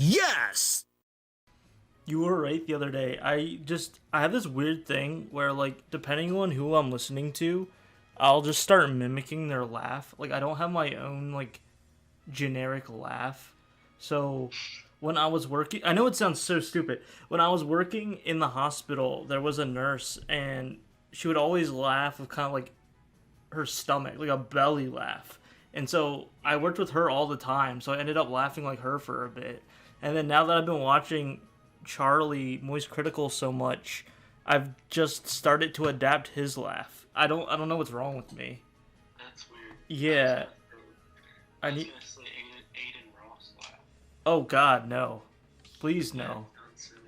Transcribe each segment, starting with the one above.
Yes! You were right the other day. I have this weird thing where, like, depending on who I'm listening to, I'll just start mimicking their laugh. Like, I don't have my own, like, generic laugh. So, when I was working, I know it sounds so stupid. When I was working in the hospital, there was a nurse, and she would always laugh with kind of like her stomach, like a belly laugh. And so I worked with her all the time, so I ended up laughing like her for a bit. And then now that I've been watching Charlie Moist Critical so much, I've just started to adapt his laugh. I don't know what's wrong with me. That's weird. Yeah. I I was need gonna say Aiden Ross laugh. Oh god, no. Please no. Not similar.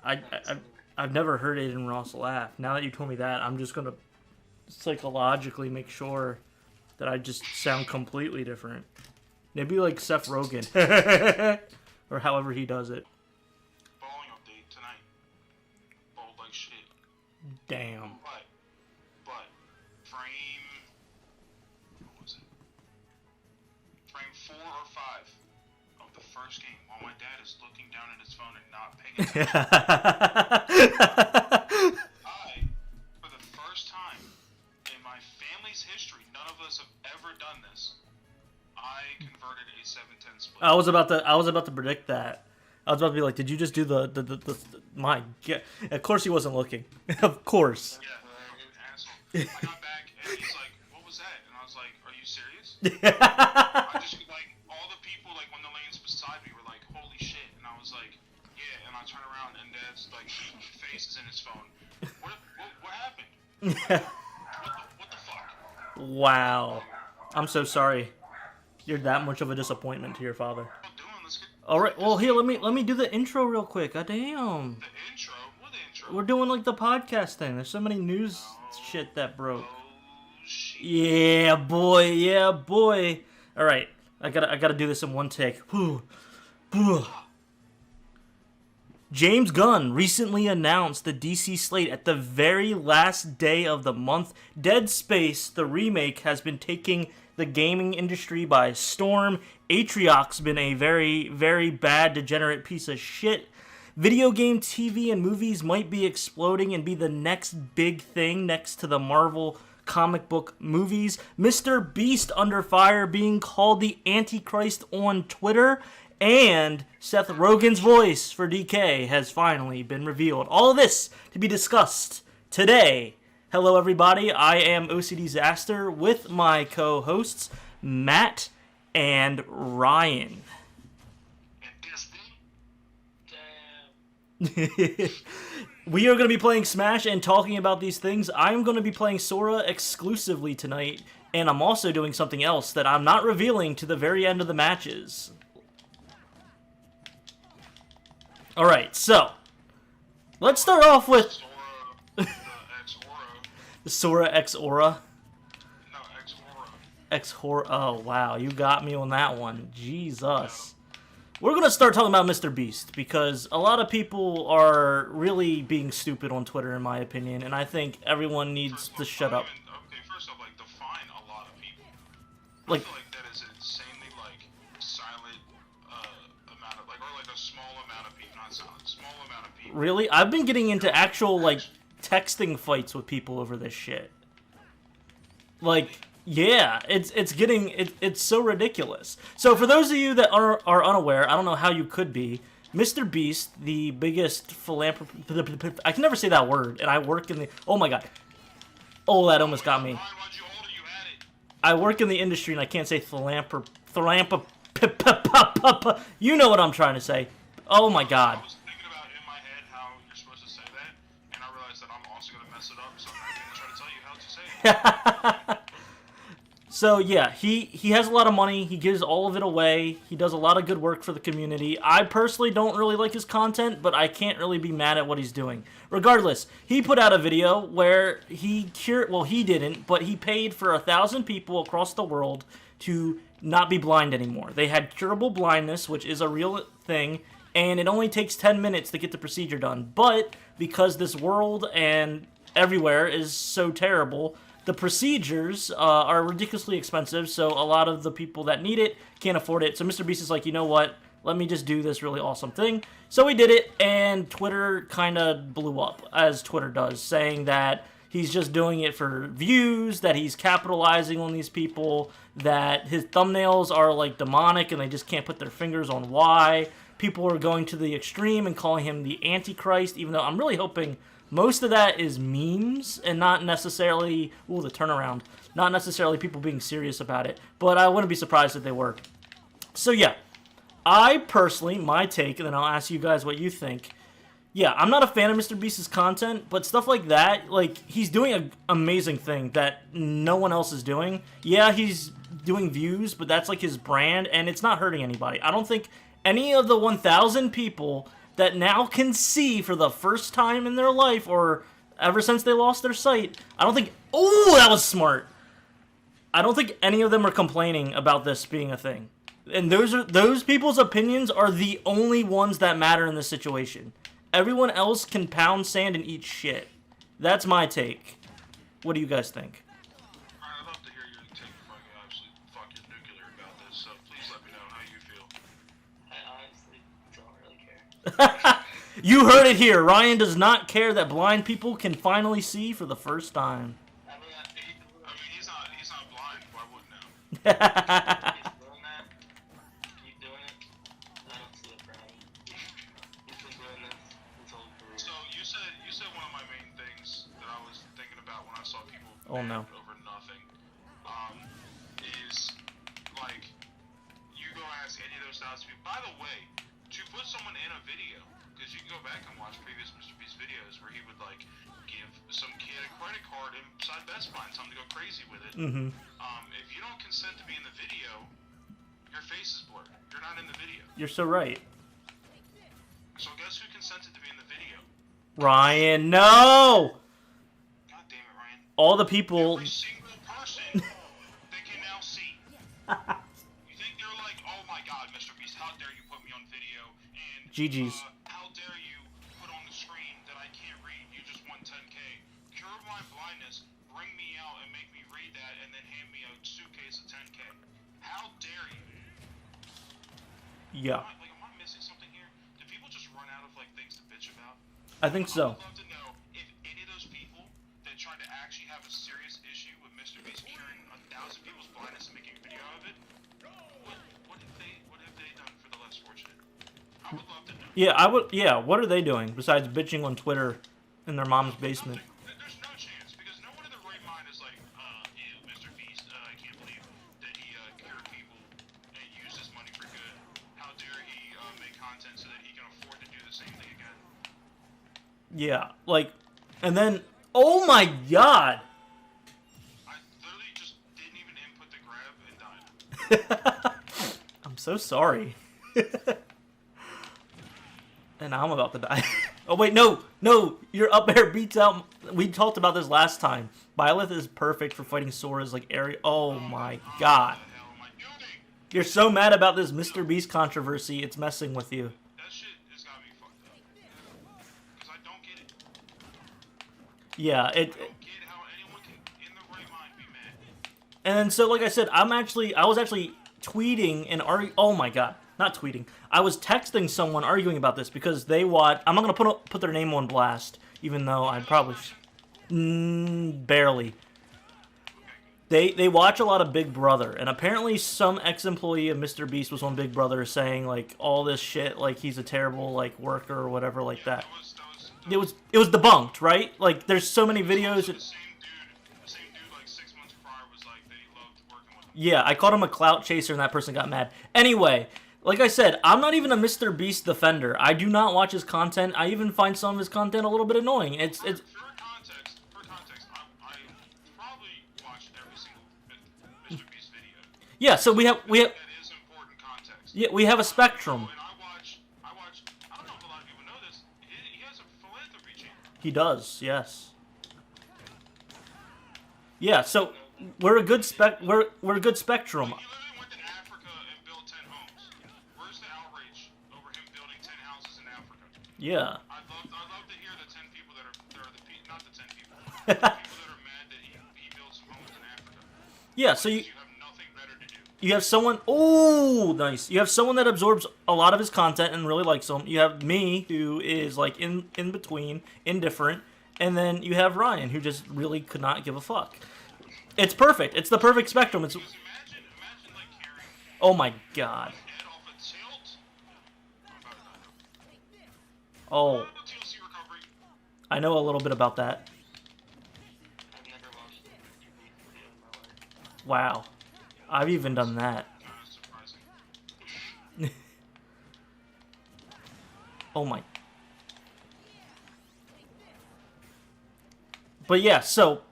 I, Not I similar. I've never heard Aiden Ross laugh. Now that you told me that, I'm just gonna psychologically make sure that I just sound completely different. Maybe like Seth Rogen. Or however he does it. Bowling update tonight. Bowled like shit. Damn. But, frame... What was it? Frame 4 or 5 of the first game, while my dad is looking down at his phone and not paying attention. I, for the first time in my family's history, none of us have ever done this, I converted a 7-10 split. I was about to predict that. I was about to be like, did you just do the my God. Of course he wasn't looking. Of course. Yeah, asshole. I got back and he's like, "What was that?" And I was like, "Are you serious?" I just like all the people like when the lanes beside me were like, "Holy shit!" And I was like, "Yeah." And I turn around and Dad's like, face is in his phone. What happened? What the fuck? Wow. I'm so sorry. You're that much of a disappointment to your father. What doing? Let's get All right. Well, here, let me do the intro real quick. God damn. the intro. What the intro? We're doing like the podcast thing. There's so many news shit that broke. Oh shit. Yeah, boy. Yeah, boy. All right. I gotta do this in one take. Whew. Whew. James Gunn recently announced the DC slate at the very last day of the month. Dead Space, the remake, has been taking the gaming industry by storm. Atrioc's been a very, very bad, degenerate piece of shit. Video game, TV, and movies might be exploding and be the next big thing next to the Marvel comic book movies. Mr. Beast under fire being called the Antichrist on Twitter. And Seth Rogen's voice for DK has finally been revealed. All of this to be discussed today. Hello, everybody. I am OCDsaster with my co-hosts, Matt and Ryan. Damn. We are going to be playing Smash and talking about these things. I'm going to be playing Sora exclusively tonight, and I'm also doing something else that I'm not revealing to the very end of the matches. Alright, so, let's start off with Sora, the ex-Aura. Sora X Aura. No, ex-Aura. X-Hor. Oh, wow, you got me on that one. Jesus. We're going to start talking about Mr. Beast, because a lot of people are really being stupid on Twitter, in my opinion, and I think everyone needs to shut up. Okay, first off, like, define a lot of people. Like, I feel like that is an insanely, like, silent amount of, like, or like a small amount of people, not silent, small amount of people. really? I've been getting into actual, like, texting fights with people over this shit. Like, yeah, it's so ridiculous. So for those of you that are unaware, I don't know how you could be, Mr. Beast, the biggest philanthropist, I can never say that word, and I work in the, oh my god. Oh, that almost got me. Ryan, why'd you hold it? You had it. I work in the industry and I can't say you know what I'm trying to say. Oh my god. I was thinking about in my head how you're supposed to say that, and I realized that I'm also gonna mess it up, so I'm gonna try to tell you how to say it. So yeah, he has a lot of money. He gives all of it away. He does a lot of good work for the community. I personally don't really like his content, but I can't really be mad at what he's doing. Regardless, he put out a video where he he didn't, but he paid for 1,000 people across the world to not be blind anymore. They had curable blindness, which is a real thing, and it only takes 10 minutes to get the procedure done. But because this world and everywhere is so terrible, the procedures are ridiculously expensive, so a lot of the people that need it can't afford it. So Mr. Beast is like, you know what? let me just do this really awesome thing. So he did it, and Twitter kind of blew up, as Twitter does, saying that he's just doing it for views, that he's capitalizing on these people, that his thumbnails are like demonic and they just can't put their fingers on why. People are going to the extreme and calling him the Antichrist, even though I'm really hoping most of that is memes and not necessarily, ooh, the turnaround, not necessarily people being serious about it, but I wouldn't be surprised if they were. So yeah, I personally, my take, and then I'll ask you guys what you think. Yeah, I'm not a fan of Mr. Beast's content, but stuff like that, like, he's doing an amazing thing that no one else is doing. Yeah, he's doing views, but that's like his brand, and it's not hurting anybody. I don't think any of the 1,000 people that now can see for the first time in their life, or ever since they lost their sight, I don't think, oh, that was smart. I don't think any of them are complaining about this being a thing. And those people's opinions are the only ones that matter in this situation. Everyone else can pound sand and eat shit. That's my take. What do you guys think? I'd love to hear your take if I can actually fucking nuclear about this, so please let me know how you feel. I honestly don't really care. You heard it here. Ryan does not care that blind people can finally see for the first time. I mean, He's not blind. Why wouldn't know? he's doing that. Keep doing it. I don't see a problem. He's been doing this his whole career. So you said one of my main things that I was thinking about when I saw people Oh, no. mad over nothing, is like you go ask any of those thousand people. By the way, to put someone in a video, because you can go back and watch previous Mr. Beast videos where he would like give some kid a credit card inside Best Buy and tell him to go crazy with it. Mm-hmm. If you don't consent to be in the video, your face is blurred. You're not in the video. You're so right. So guess who consented to be in the video? Ryan, no! God damn it, Ryan. All the people... Every single person they can now see. You think they're like, oh my god, Mr. Beast, how dare you put me on video, and GG's. How dare you put on the screen that I can't read, you just won 10K. Cure my blindness, bring me out and make me read that, and then hand me a suitcase of 10K. How dare you? Yeah, Am I missing something here? Do people just run out of like things to bitch about? I think so. I would love to know if any of those people that tried to actually have a serious issue with Mr. Beast curing 1,000 people's blindness and making a video of it, what have they done for the less fortunate? I would love to know. Yeah, I would. Yeah, what are they doing besides bitching on Twitter in their mom's basement? There's no chance, because no one in their right mind is like, ew, Mr. Beast, I can't believe that he cured people and used his money for good. How dare he make content so that he can afford to do the same thing again? Yeah, like, and then, oh my god! I literally just didn't even input the grab and died. I'm so sorry. And now I'm about to die. Oh wait, no, your up air beats out. We talked about this last time. Byleth is perfect for fighting Sora's like area. Oh my god. What the hell am I doing? You're so mad about this Mr. Beast controversy, it's messing with you. That shit has got me fucked up. Because I don't get it. Yeah, I don't get how anyone can, in their right mind, be mad. and so like I said, I was actually tweeting and oh my god, not tweeting. I was texting someone arguing about this because they watch. I'm not gonna put their name on blast, even though I'd probably barely. They watch a lot of Big Brother, and apparently some ex-employee of Mr. Beast was on Big Brother saying like all this shit, like he's a terrible like worker or whatever like that. It was debunked, right? Like there's so many videos. The same dude like 6 months prior was like that he loved working with him. Yeah, I called him a clout chaser, and that person got mad. Anyway, like I said, I'm not even a Mr. Beast defender. I do not watch his content. I even find some of his content a little bit annoying. It's For context, I probably watched every single Mr. Beast video. yeah. So we have That is important context. yeah, we have a spectrum. And I watch. I don't know if a lot of people know this. He has a philanthropy channel. He does, yes. Yeah, so we're a good spectrum. He literally went to Africa and built 10 homes. Where's the outrage over him building 10 houses in Africa? Yeah. I'd love to hear the 10 people that are not the 10 people. The people that are mad that he built some homes in Africa. Yeah, so You have nothing better to do. You have someone. Oh, nice. You have someone that absorbs a lot of his content and really likes him. You have me, who is like in between, indifferent, and then you have Ryan, who just really could not give a fuck. It's perfect. It's the perfect spectrum. It's. Imagine like carrying Oh my god. head off a tilt. Oh, TLC recovery. I know a little bit about that. I've never watched a TV video in my life. Wow. I've even done that. Surprising. Oh my. But yeah, so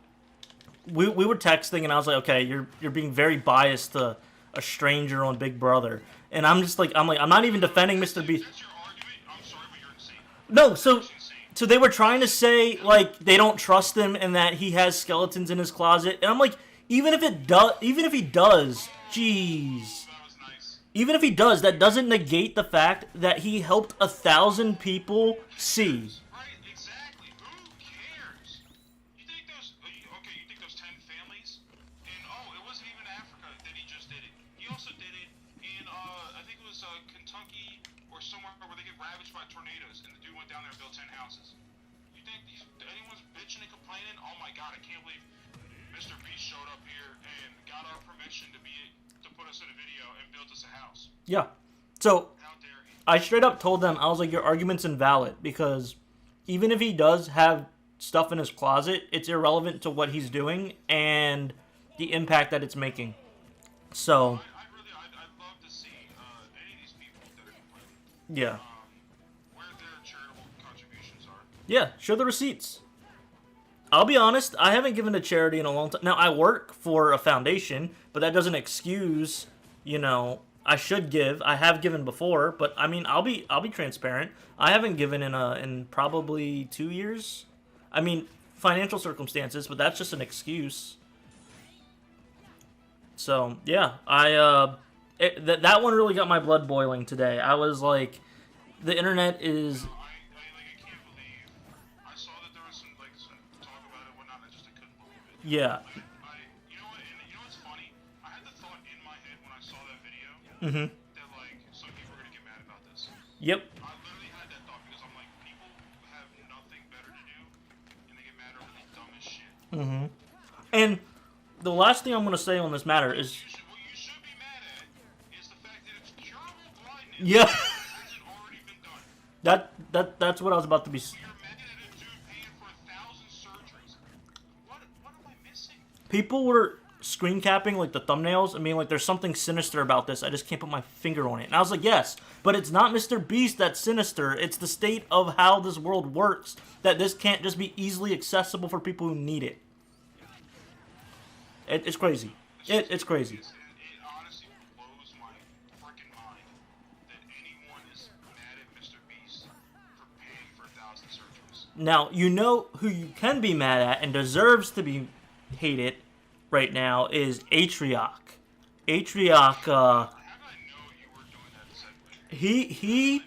we were texting and I was like, okay, you're being very biased to a stranger on Big Brother. And I'm not even defending Mr. Beast. That's your argument? I'm sorry, but you're insane. No, so It's insane. so they were trying to say like they don't trust him and that he has skeletons in his closet. And I'm like, even if he does, jeez. That was nice. Even if he does, that doesn't negate the fact that he helped 1,000 people see. Right, exactly. Who cares? You think those, you think those 10 families? And, it wasn't even Africa that he just did it. He also did it in, I think it was, Kentucky or somewhere where they get ravaged by tornadoes, and the dude went down there and built 10 houses. You think anyone's bitching and complaining? Oh my god, I can't believe Mr. Beast showed up here and got our permission to put us in a video and built us a house. Yeah. So How dare he? I straight up told them, I was like, your argument's invalid because even if he does have stuff in his closet, it's irrelevant to what he's doing and the impact that it's making. So, I'd love to see any of these people that are complaining, yeah. where their charitable contributions are. Yeah, show the receipts. I'll be honest, I haven't given to charity in a long time. Now, I work for a foundation, but that doesn't excuse, I should give. I have given before, but I mean, I'll be transparent. I haven't given in probably 2 years. I mean, financial circumstances, but that's just an excuse. So, yeah, that one really got my blood boiling today. I was like, the internet is... I can't believe. I saw that there was some talk about it and whatnot, and I couldn't believe it. Yeah. You know what, and you know what's funny? I had the thought in my head when I saw that video Mm-hmm. that, some people are gonna get mad about this. Yep. I literally had that thought because I'm like, people have nothing better to do, and they get mad over the dumbest shit. Mm-hmm. And the last thing I'm going to say on this matter is... What you should be mad at is the fact that it's curable blindness. Yeah. Hasn't already been done. That's what I was about to be... You're mad at a dude paying for 1,000 surgeries. What am I missing? People were screen capping like the thumbnails and being like, there's something sinister about this. I just can't put my finger on it. And I was like, yes, but it's not Mr. Beast that's sinister. It's the state of how this world works, that this can't just be easily accessible for people who need it. It's crazy. It's crazy. It honestly blows my freaking mind that anyone is mad at Mr. Beast for paying for 1,000 surgeries. Now, you know who you can be mad at and deserves to be hated right now is Atrioc. Atrioc, How did I know you were doing that segue?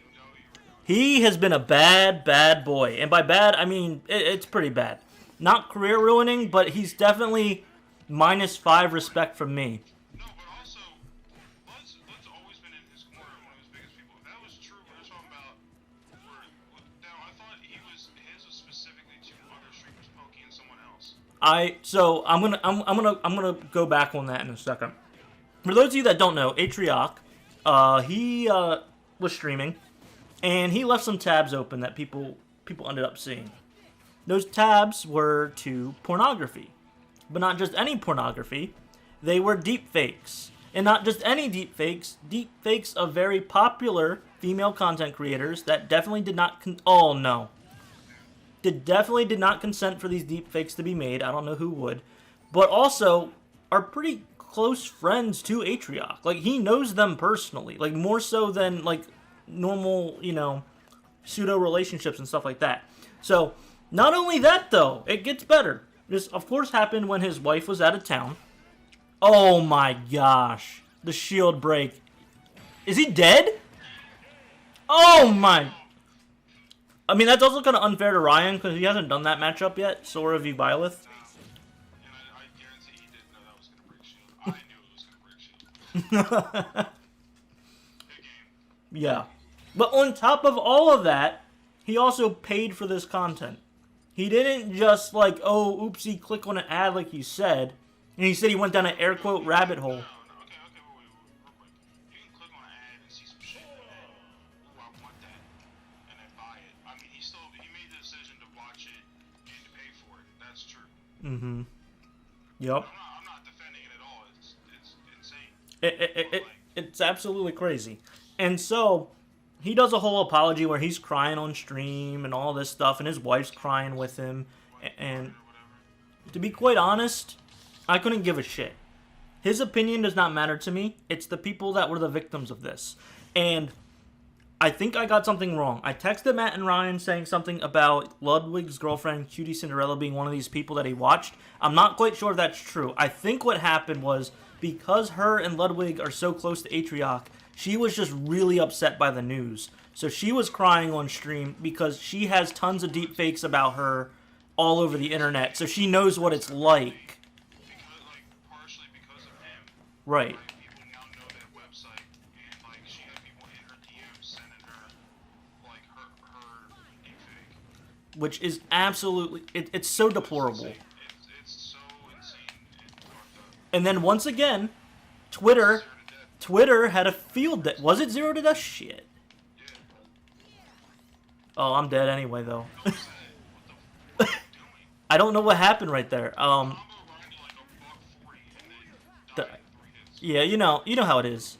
he has been a bad boy. And by bad, I mean, it's pretty bad. Not career ruining, but he's definitely -5 respect from me. No, but also, Lud's always been in his corner, one of his biggest people. If that was true, we were talking about. Now, I thought his was specifically to other streamers, Pokey and someone else. I'm gonna go back on that in a second. For those of you that don't know, Atrioc, he was streaming, and he left some tabs open that people ended up seeing. Those tabs were to pornography, but not just any pornography. They were deep fakes, and not just any deep fakes. Deep fakes of very popular female content creators that definitely did not. Definitely did not consent for these deep fakes to be made. I don't know who would, but also are pretty close friends to Atrioc. Like, he knows them personally, like more so than like normal, pseudo relationships and stuff like that. So, not only that though, it gets better. This, of course, happened when his wife was out of town. Oh my gosh, the shield break. Is he dead? Oh my. I mean, that's also kind of unfair to Ryan, because he hasn't done that matchup yet, Sora v. Byleth. And I guarantee he didn't know that was going to break shield. I knew it was going to break shield. Good game. Yeah. But on top of all of that, he also paid for this content. He didn't just like, oh, oopsie, click on an ad like you said. And he said he went down an air quote rabbit hole. No, okay, wait, real quick. You can click on an ad and see some shit and then, ooh, I want that, and then buy it. I mean, he made the decision to watch it and to pay for it. That's true. Mm-hmm. Yep. I'm not defending it at all. It's insane. It's absolutely crazy. And so, he does a whole apology where he's crying on stream and all this stuff, and his wife's crying with him. And to be quite honest, I couldn't give a shit. His opinion does not matter to me. It's the people that were the victims of this. And I think I got something wrong. I texted Matt and Ryan saying something about Ludwig's girlfriend, Cutie Cinderella, being one of these people that he watched. I'm not quite sure if that's true. I think what happened was, because her and Ludwig are so close to Atrioc, she was just really upset by the news. So she was crying on stream because she has tons of deepfakes about her all over the internet. So she knows what it's like. Partially because of him. Right. People now know that website, and she had people in her DMs sending her her deepfake. Which is absolutely, it's so deplorable. It's so insane and fucked up. And then once again, Twitter had a field day. Was it 0 to death? Shit. Yeah. Oh, I'm dead anyway though. What the fuck are you doing? I don't know what happened right there. Combo ran to $140 and then died in 3 hits. Yeah, you know how it is.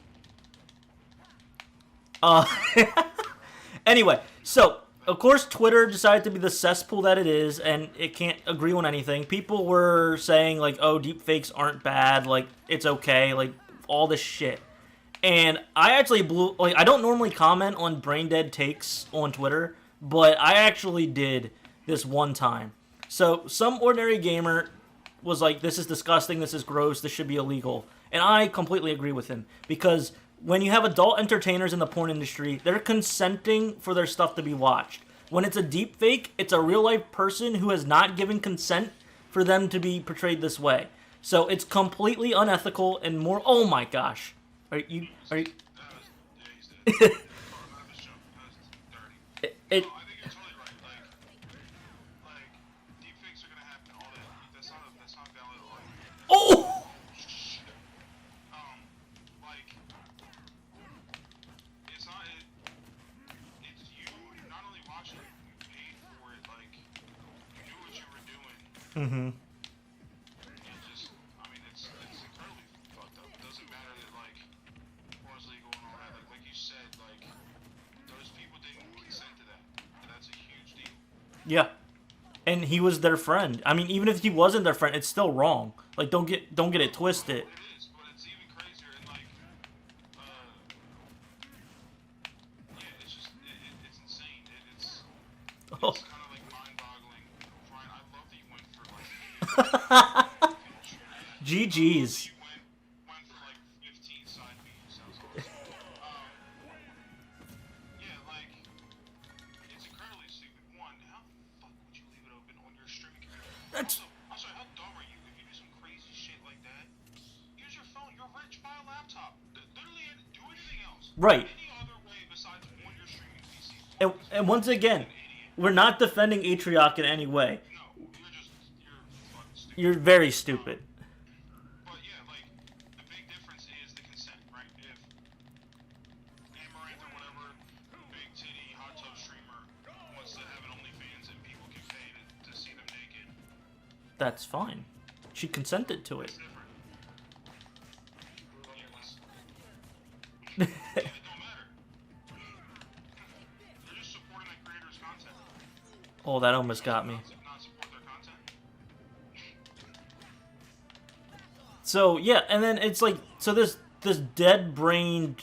Anyway, so of course Twitter decided to be the cesspool that it is, and it can't agree on anything. People were saying like, "Oh, deepfakes aren't bad. Like it's okay. Like all this shit." And I actually I don't normally comment on brain dead takes on Twitter, but I actually did this one time. So some ordinary gamer was like, "This is disgusting. This is gross. This should be illegal." And I completely agree with him, because when you have adult entertainers in the porn industry, they're consenting for their stuff to be watched. When it's a deep fake, it's a real life person who has not given consent for them to be portrayed this way. So it's completely unethical and more. Oh my gosh, are you? Yeah, he's dead. That was a joke. That was dirty. It No, I think you're totally right. Deepfakes are gonna happen. All that. That's not valid. oh. Shit. It's not. It's you not only watching it, you paid for it. You knew what you were doing. Mm-hmm. It's incredibly fucked up. It doesn't matter that was legal and all that. Like you said, those people didn't consent to that. And that's a huge deal. Yeah. And he was their friend. I mean, even if he wasn't their friend, it's still wrong. Like, don't get it twisted. It is, but it's even crazier. And yeah, it's just it's insane. It's Oh. kind of mind-boggling. Ryan, I love that you went for GG's. You went for 15 side views. Sounds awesome. Yeah, it's incredibly stupid. One, how the fuck would you leave it open on your streaming computer? That's- Also, how dumb are you if you do some crazy shit like that? Use your phone. You're rich. Buy a laptop. Literally, do anything else. Right. Any other way besides on your streaming PC. And once again, we're not defending Atrioc in any way. No, you're fucking stupid. You're very stupid. But yeah, the big difference is the consent, right? If Amaranth or whatever, big titty, hot tub streamer, wants to have an OnlyFans and people can pay to see them naked, That's fine. She consented to it. it's different. Yeah, it don't matter. You're just supporting that creator's content. Oh, that almost got me. Not support their content. So yeah, and then it's like, so this dead-brained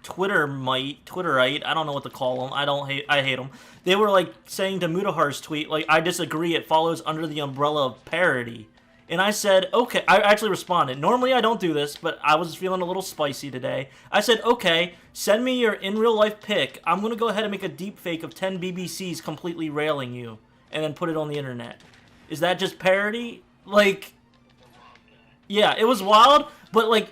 Twitterite, I don't know what to call them. I hate them. They were saying to Mudahar's tweet, I disagree. It follows under the umbrella of parody. And I said, okay. I actually responded. Normally I don't do this, but I was feeling a little spicy today. I said, okay, send me your in real life pic. I'm gonna go ahead and make a deep fake of 10 BBCs completely railing you, and then put it on the internet. Is that just parody? Yeah, it was wild, but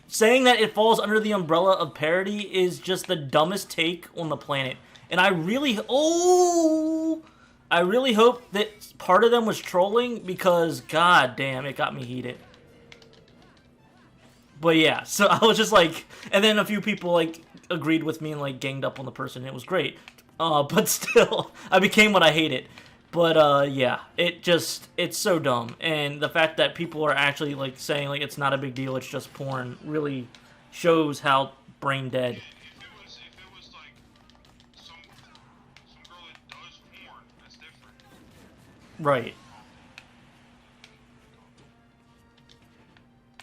saying that it falls under the umbrella of parody is just the dumbest take on the planet. And I really hope that part of them was trolling because, god damn, it got me heated. But yeah, so I was just like, and then a few people like agreed with me and like ganged up on the person. It was great. But still, I became what I hated. But yeah, it's so dumb. And the fact that people are actually like saying like it's not a big deal, it's just porn, really shows how brain dead. If it was like some girl that does porn, that's different. Right.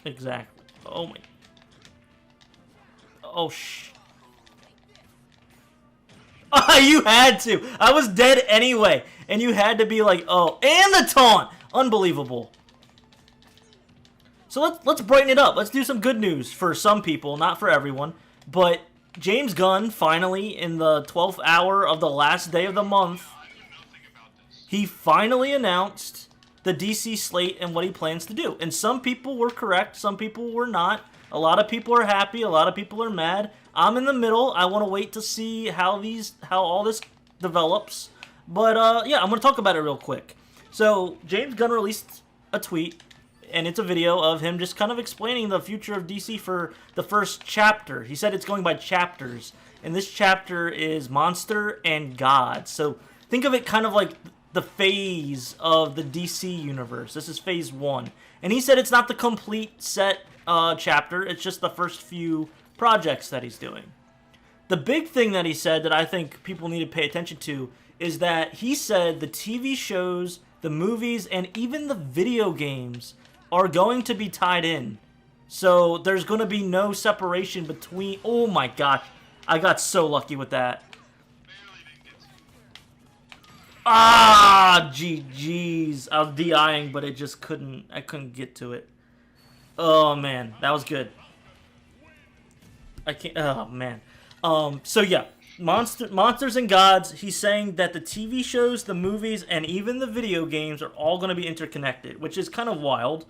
Exactly. Oh my. Oh you had to. I was dead anyway, and you had to be like, oh, and the taunt. Unbelievable. So let's brighten it up. Let's do some good news for some people, not for everyone. But James Gunn finally, in the 12th hour of the last day of the month, he finally announced the DC slate and what he plans to do. And some people were correct, some people were not. A lot of people are happy, a lot of people are mad. I'm in the middle. I want to wait to see how all this develops. But yeah, I'm going to talk about it real quick. So James Gunn released a tweet, and it's a video of him just kind of explaining the future of DC for the first chapter. He said it's going by chapters, and this chapter is Monster and God. So think of it kind of like the phase of the DC universe. This is phase 1. And he said it's not the complete set chapter, it's just the first few projects that he's doing. The big thing that he said that I think people need to pay attention to is that he said the TV shows, the movies, and even the video games are going to be tied in. So there's going to be no separation between... Oh my gosh, I got so lucky with that. Ah, GG's. I was DIing, but it just I couldn't get to it. Oh man, that was good. I can't, oh man. So yeah, Monsters and Gods, he's saying that the TV shows, the movies, and even the video games are all going to be interconnected, which is kind of wild.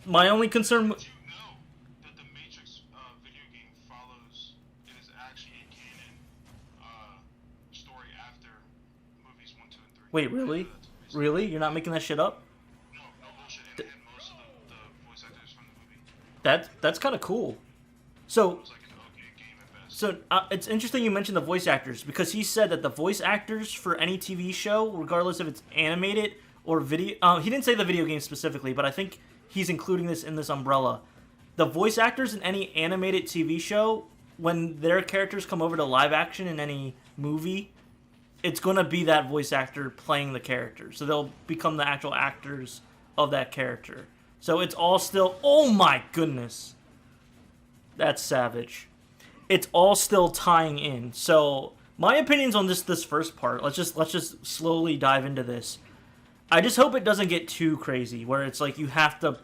My only concern... Did you know that the Matrix video game follows, it is actually a canon story after movies 1, 2, and 3? Wait, really? Really? You're not making that shit up? No bullshit. And most of the voice actors from the movie. That's kind of cool. So... It was like an okay game at best. So, it's interesting you mentioned the voice actors, because he said that the voice actors for any TV show, regardless if it's animated or video... he didn't say the video game specifically, but I think he's including this in this umbrella. The voice actors in any animated TV show, when their characters come over to live action in any movie, it's going to be that voice actor playing the character. So they'll become the actual actors of that character. So it's all still... Oh my goodness! That's savage. It's all still tying in. So my opinions on this first part. Let's just slowly dive into this. I just hope it doesn't get too crazy, where it's like you have to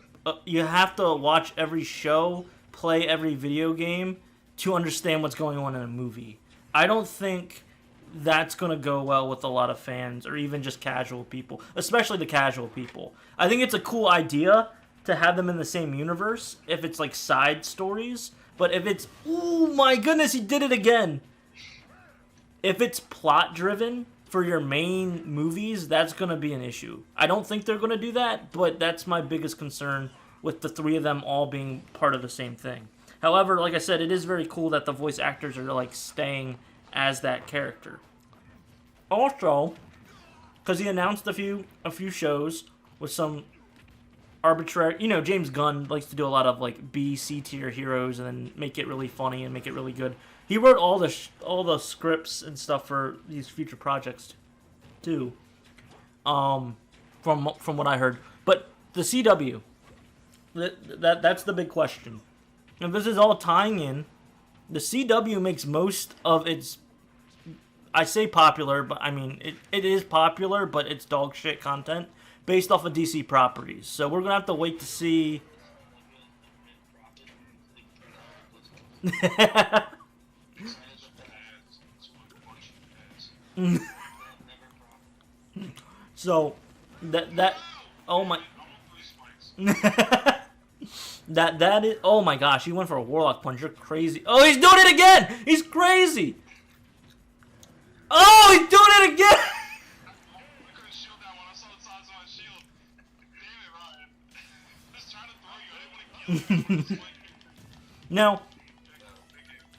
watch every show, play every video game to understand what's going on in a movie. I don't think that's gonna go well with a lot of fans or even just casual people, especially the casual people. I think it's a cool idea to have them in the same universe if it's like side stories. But if it's... Oh my goodness, he did it again! If it's plot-driven for your main movies, that's going to be an issue. I don't think they're going to do that, but that's my biggest concern with the three of them all being part of the same thing. However, like I said, it is very cool that the voice actors are like staying as that character. Also, because he announced a few shows with some... arbitrary, James Gunn likes to do a lot of like B, C tier heroes and then make it really funny and make it really good. He wrote all the scripts and stuff for these future projects too. From what I heard, but the CW, that's the big question. And this is all tying in. The CW makes most of its, I say popular, but I mean it is popular, but it's dog shit content based off of DC properties. So we're going to have to wait to see... So, that... Oh my... That is. Oh my gosh, he went for a Warlock punch. You're crazy. Oh, he's doing it again. He's crazy. Oh, he's doing it again. I couldn't shield that one. I saw the size of my shield. Damn it, Ryan. Just trying to throw you. I didn't want to kill you. Now,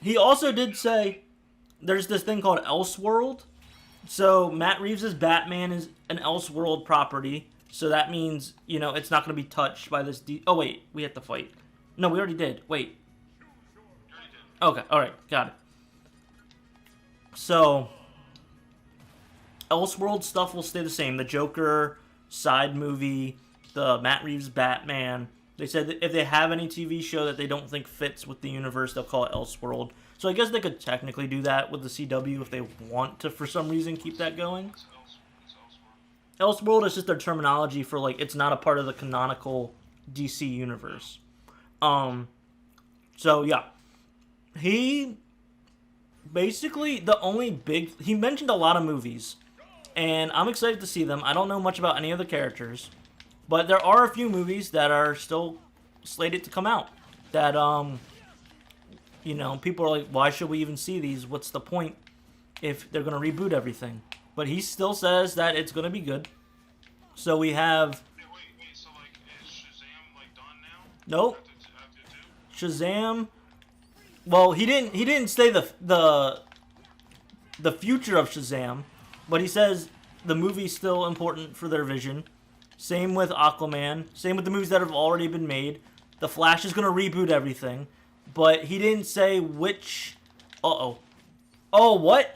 he also did say there's this thing called Elseworld. So Matt Reeves' Batman is an Elseworld property. So that means, you know, it's not going to be touched by this... Oh, wait. We have to fight. No, we already did. Wait. Okay. All right. Got it. So, Elseworld stuff will stay the same. The Joker side movie, the Matt Reeves Batman. They said that if they have any TV show that they don't think fits with the universe, they'll call it Elseworld. So I guess they could technically do that with the CW if they want to, for some reason, keep that going. Elseworld is just their terminology for, like, it's not a part of the canonical DC universe. So, yeah. He, basically, the only big... He mentioned a lot of movies, and I'm excited to see them. I don't know much about any of the characters, but there are a few movies that are still slated to come out that, you know, people are like, why should we even see these? What's the point if they're going to reboot everything? But he still says that it's going to be good. So we have... Wait, so, like, is Shazam, like, done now? Nope. After two? Shazam... Well, he didn't say the future of Shazam, but he says the movie's still important for their vision. Same with Aquaman. Same with the movies that have already been made. The Flash is going to reboot everything. But he didn't say which... Uh-oh. Oh, what?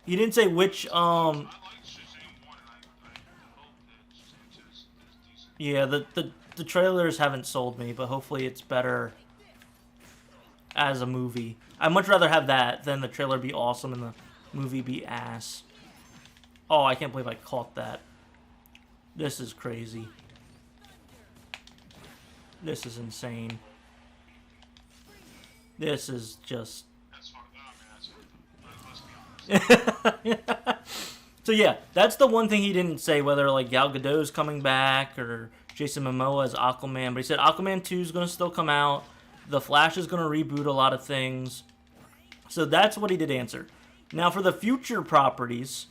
He didn't say which, I like Shazam 1, and I hope that Shazam 2 is decent. Yeah, the trailers haven't sold me, but hopefully it's better as a movie. I'd much rather have that than the trailer be awesome and the movie be ass. Oh, I can't believe I caught that. This is crazy. This is insane. This is just... That's fucked up. I mean, that's fucked up. Let's be honest. So yeah, that's the one thing he didn't say, whether like Gal Gadot's coming back or Jason Momoa as Aquaman. But he said Aquaman 2 is going to still come out. The Flash is going to reboot a lot of things. So that's what he did answer. Now for the future properties,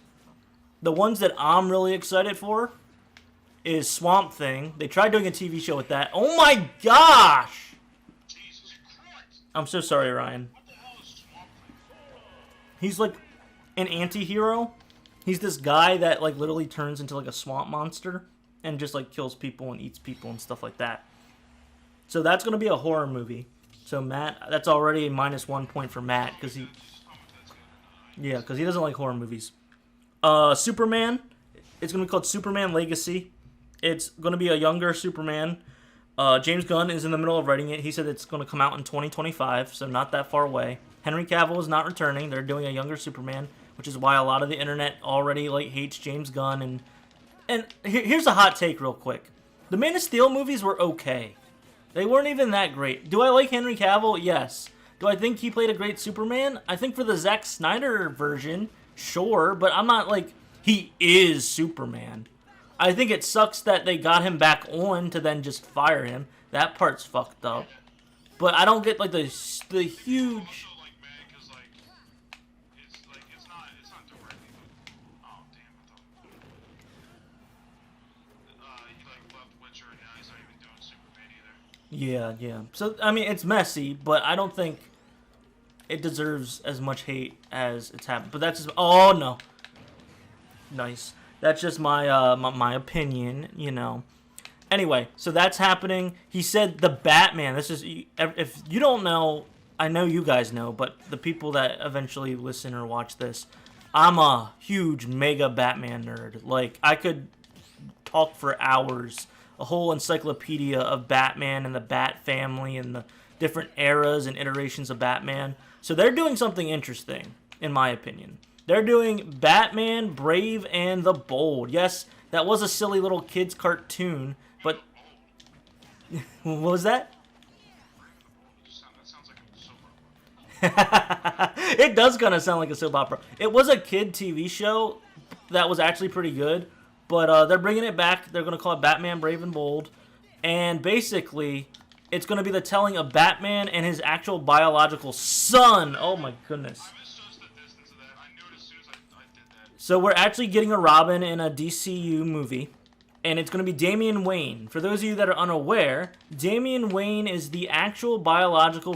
the ones that I'm really excited for is Swamp Thing. They tried doing a TV show with that. Oh my gosh! Jesus Christ. I'm so sorry, Ryan. What the hell is Swamp Thing? He's like an anti-hero. He's this guy that like literally turns into like a swamp monster and just like kills people and eats people and stuff like that. So that's going to be a horror movie. So Matt, that's already a -1 point for Matt because he doesn't like horror movies. Superman, it's going to be called Superman Legacy. It's going to be a younger Superman. James Gunn is in the middle of writing it. He said it's going to come out in 2025, so not that far away. Henry Cavill is not returning. They're doing a younger Superman, which is why a lot of the internet already like hates James Gunn. And here's a hot take real quick. The Man of Steel movies were okay. They weren't even that great. Do I like Henry Cavill? Yes. Do I think he played a great Superman? I think for the Zack Snyder version, sure, but I'm not like, he is Superman. I think it sucks that they got him back on to then just fire him. That part's fucked up. But I don't get like the huge... Also, like, mad because, like, it's not directly, but, oh, damn, I thought, he, like, left Witcher, and now he's not even doing Superman either. Yeah. So, I mean, it's messy, but I don't think it deserves as much hate as it's happened. But that's just... Oh, no. Nice. That's just my opinion, you know. Anyway, so that's happening. He said the Batman. This is... If you don't know, I know you guys know, but the people that eventually listen or watch this, I'm a huge mega Batman nerd. Like, I could talk for hours. A whole encyclopedia of Batman and the Bat family and the different eras and iterations of Batman. So they're doing something interesting, in my opinion. They're doing Batman, Brave, and the Bold. Yes, that was a silly little kid's cartoon, but... What was that? That sounds like a soap opera. It does kind of sound like a soap opera. It was a kid TV show that was actually pretty good. But they're bringing it back. They're going to call it Batman Brave and Bold. And basically, it's going to be the telling of Batman and his actual biological son. Oh my goodness. I misjudged the distance of that. I knew it as soon as I did that. So we're actually getting a Robin in a DCU movie. And it's going to be Damian Wayne. For those of you that are unaware, Damian Wayne is the actual biological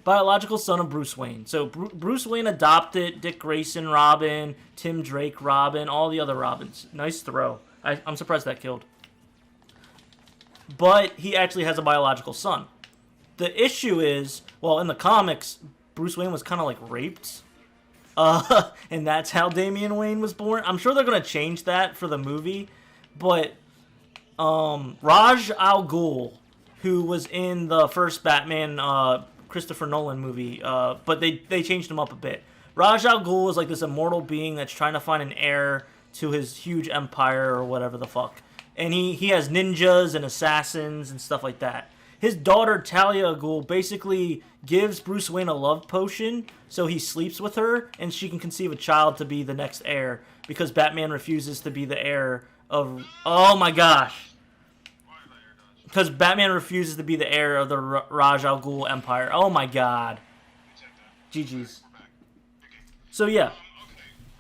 biological son of Bruce Wayne. So Bruce Wayne adopted Dick Grayson Robin, Tim Drake Robin, all the other Robins. Nice throw. I'm surprised that killed. But he actually has a biological son. The issue is, well, in the comics, Bruce Wayne was kind of like raped. And that's how Damian Wayne was born. I'm sure they're going to change that for the movie. But Raj Al Ghul, who was in the first Batman Christopher Nolan movie, but they changed him up a bit. Raj Al Ghul is like this immortal being that's trying to find an heir to his huge empire or whatever the fuck. And he has ninjas and assassins and stuff like that. His daughter, Talia al Ghul, basically gives Bruce Wayne a love potion so he sleeps with her and she can conceive a child to be the next heir because Batman refuses to be the heir of... Oh my gosh. Because Batman refuses to be the heir of the Raj Al Ghul Empire. Oh my god. GG's. So yeah. Okay,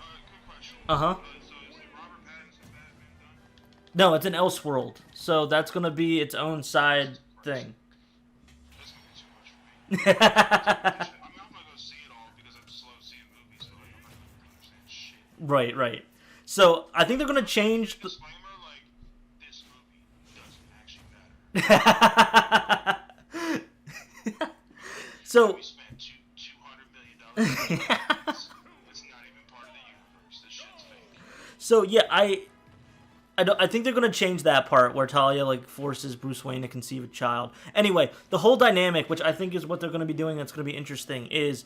quick question. Uh-huh. So is it Robert Pattinson Batman done? No, it's an Elseworld. So that's going to be its own side thing. That's gonna be too much for me. I'm gonna go see it all because I'm slow seeing movies, so like, I'm not gonna understand shit. Right. So I think they're going to change... Disclaimer, like, this movie doesn't actually matter. So... We spent $200 million. It's not even part of the universe. This shit's fake. So yeah, I think they're gonna change that part where Talia like forces Bruce Wayne to conceive a child. Anyway, the whole dynamic, which I think is what they're gonna be doing, that's gonna be interesting, is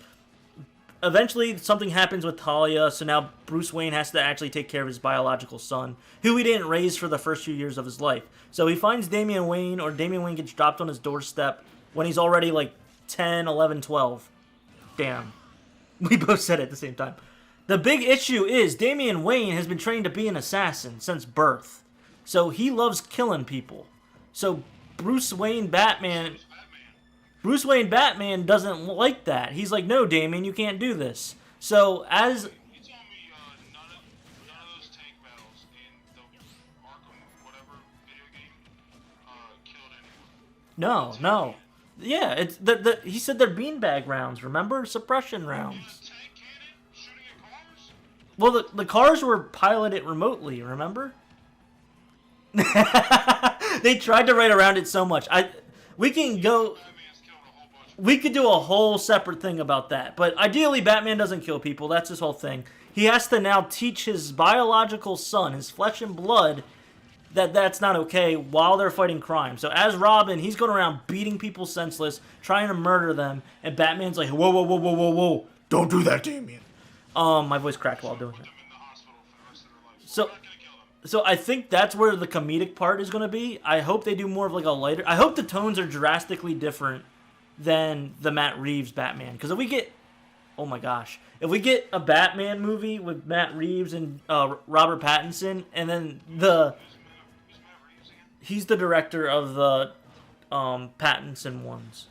eventually something happens with Talia, so now Bruce Wayne has to actually take care of his biological son, who he didn't raise for the first few years of his life. So he finds Damian Wayne, or Damian Wayne gets dropped on his doorstep when he's already like 10, 11, 12. Damn. We both said it at the same time. The big issue is Damian Wayne has been trained to be an assassin since birth. So he loves killing people. So Bruce Wayne Batman doesn't like that. He's like, no, Damian, you can't do this. So as... You tell me none of those tank battles in the Arkham whatever video game killed anyone. No. Yeah, it's he said they're beanbag rounds, remember? Suppression rounds. Tank cannon shooting at cars? Well, the cars were piloted remotely, remember? They tried to write around it so much. We can go... Batman's killed a whole bunch of We could do a whole separate thing about that. But ideally, Batman doesn't kill people. That's his whole thing. He has to now teach his biological son, his flesh and blood, that that's not okay while they're fighting crime. So as Robin, he's going around beating people senseless, trying to murder them, and Batman's like, whoa. Don't do that, Damian. My voice cracked while doing them that. in the hospital for the rest of their life. So... We're not gonna kill them. So I think that's where the comedic part is going to be. I hope they do more of like a lighter... I hope the tones are drastically different than the Matt Reeves Batman. Because if we get... Oh my gosh. If we get a Batman movie with Matt Reeves and Robert Pattinson, and then Who's Matt Reeves again? he's the director of the Pattinson ones.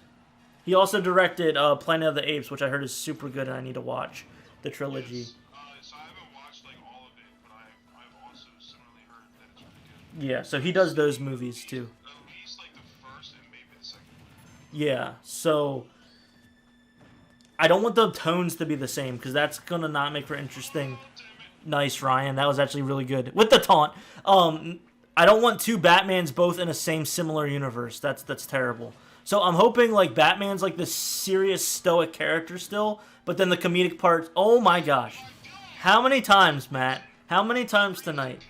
He also directed Planet of the Apes, which I heard is super good and I need to watch. The trilogy. Yes. So I haven't watched like all of it, but I've also similarly heard that it's really good. Yeah, so he does those movies too. At least like the first and maybe the second one. Yeah, so I don't want the tones to be the same because that's gonna not make for interesting. Nice, Ryan. That was actually really good with the taunt. I don't want two Batmans both in a same similar universe. That's terrible. So I'm hoping like Batman's like this serious stoic character still, but then the comedic parts. Oh my gosh, how many times, Matt? How many times tonight?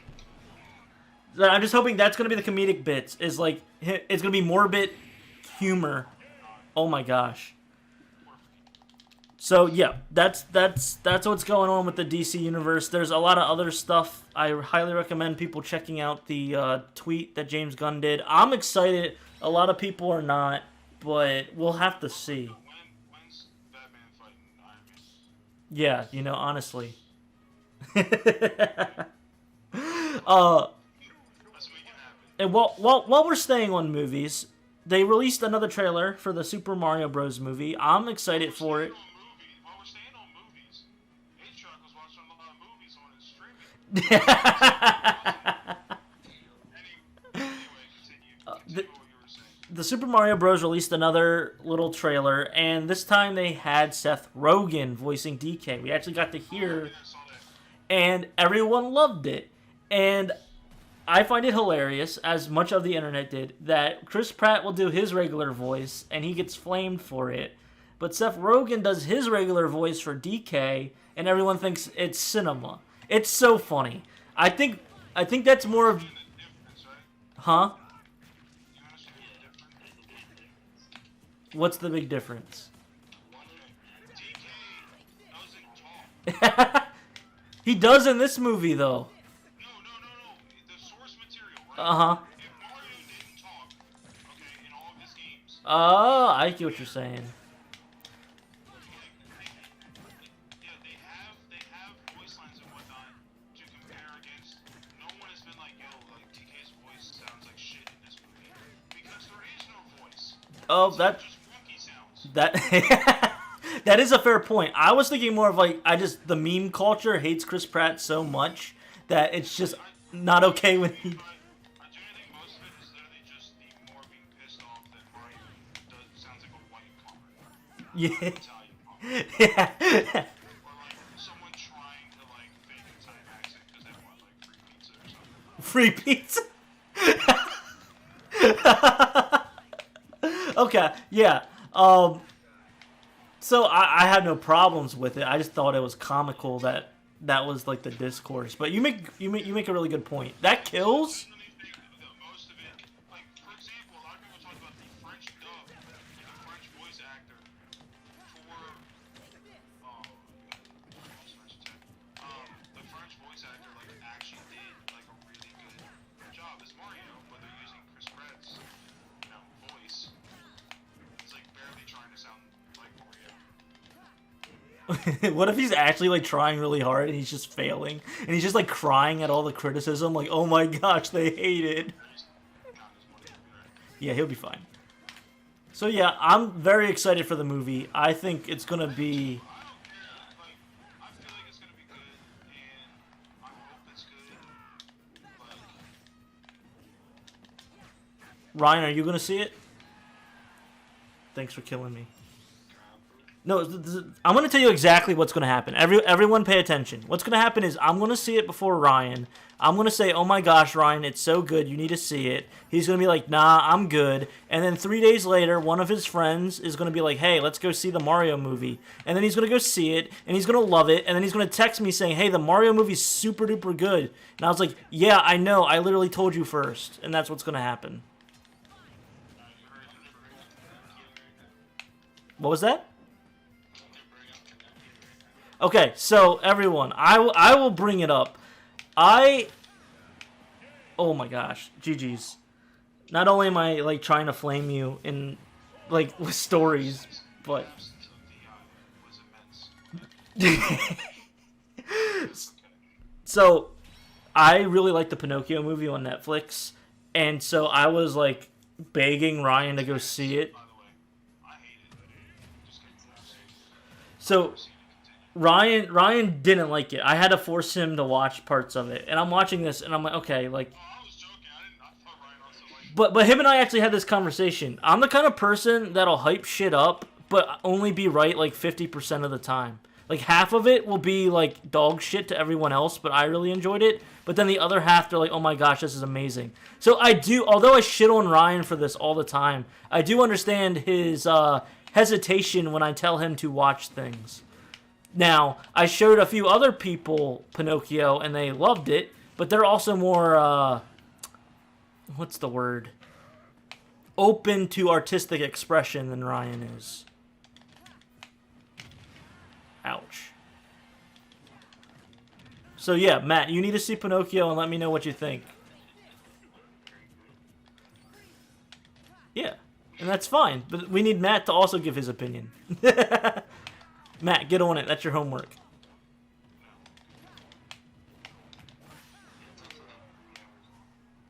I'm just hoping that's gonna be the comedic bits. Is like it's gonna be morbid humor. Oh my gosh. So yeah, that's what's going on with the DC universe. There's a lot of other stuff. I highly recommend people checking out the tweet that James Gunn did. I'm excited. A lot of people are not, but we'll have to see. When's Batman fighting Iron Man? Yeah, honestly. Let's make it happen. And while we're staying on movies, they released another trailer for the Super Mario Bros. Movie. I'm excited for it. While we're staying on movies, Atrioc was watching a lot of movies on his streaming. Anyway, continue what you were saying. The Super Mario Bros. Released another little trailer, and this time they had Seth Rogen voicing DK. We actually got to hear, I saw that. and everyone loved it. And I find it hilarious, as much of the internet did, that Chris Pratt will do his regular voice, and he gets flamed for it. But Seth Rogen does his regular voice for DK, and everyone thinks it's cinema. It's so funny. I think that's more of... The difference, right? Huh? You understand the difference? What's the big difference? One thing, DK doesn't talk. He does in this movie, though. No. The source material, right? Uh-huh. If Mario didn't talk, okay, in all of his games, Oh, I get what you're saying. yeah, they have voice lines and whatnot to compare against. No one has been like, yo, like DK's voice sounds like shit in this movie because there is no voice. Oh, It's that... just wonky sounds. That that is a fair point. I was thinking more of like the meme culture hates Chris Pratt so much that it's just not okay when he. But I do think most of it is literally just the more being pissed off that Mario sounds like a white plumber, Yeah. Italian plumber, Yeah. or like someone trying to like fake an Italian accent because they want like free pizza or something. Free pizza. Okay. Yeah. So I had no problems with it. I just thought it was comical that was like the discourse. But you make a really good point. That kills. I really think that most of it, like for example, a lot of people talk about the French dub, the French voice actor for the French voice actor like actually did like a really good job as Mario, but they're using Chris Pratt's voice. It's like barely trying to sound like Mario. What if he's actually like trying really hard and he's just failing and he's just like crying at all the criticism, like, oh my gosh, they hate it. Not as money, right? Yeah, he'll be fine. So yeah, I'm very excited for the movie. I think it's gonna be. I don't care. Like, I feel like it's gonna be good, and I hope it's good. But Ryan, are you gonna see it? Thanks for killing me. No, I'm going to tell you exactly what's going to happen. Everyone pay attention. What's going to happen is I'm going to see it before Ryan. I'm going to say, oh my gosh, Ryan, it's so good. You need to see it. He's going to be like, nah, I'm good. And then 3 days later, one of his friends is going to be like, hey, let's go see the Mario movie. And then he's going to go see it, and he's going to love it. And then he's going to text me saying, hey, the Mario movie's super duper good. And I was like, yeah, I know. I literally told you first. And that's what's going to happen. What was that? Okay, so everyone, I will bring it up. Oh my gosh, GG's. Not only am I like trying to flame you in like with stories, but so I really like the Pinocchio movie on Netflix, and so I was like begging Ryan to go see it. by the way, I hate it. Just kidding. So Ryan didn't like it. I had to force him to watch parts of it, and I'm watching this, and I'm like, okay, like. Oh, I was joking. I thought Ryan also liked But him and I actually had this conversation. I'm the kind of person that'll hype shit up, but only be right like 50% of the time. Like half of it will be like dog shit to everyone else, but I really enjoyed it. But then the other half, they're like, oh my gosh, this is amazing. So I do, although I shit on Ryan for this all the time, I do understand his hesitation when I tell him to watch things. Now, I showed a few other people Pinocchio, and they loved it, but they're also more, what's the word? Open to artistic expression than Ryan is. Ouch. So yeah, Matt, you need to see Pinocchio and let me know what you think. Yeah, and that's fine, but we need Matt to also give his opinion. Matt, get on it. That's your homework.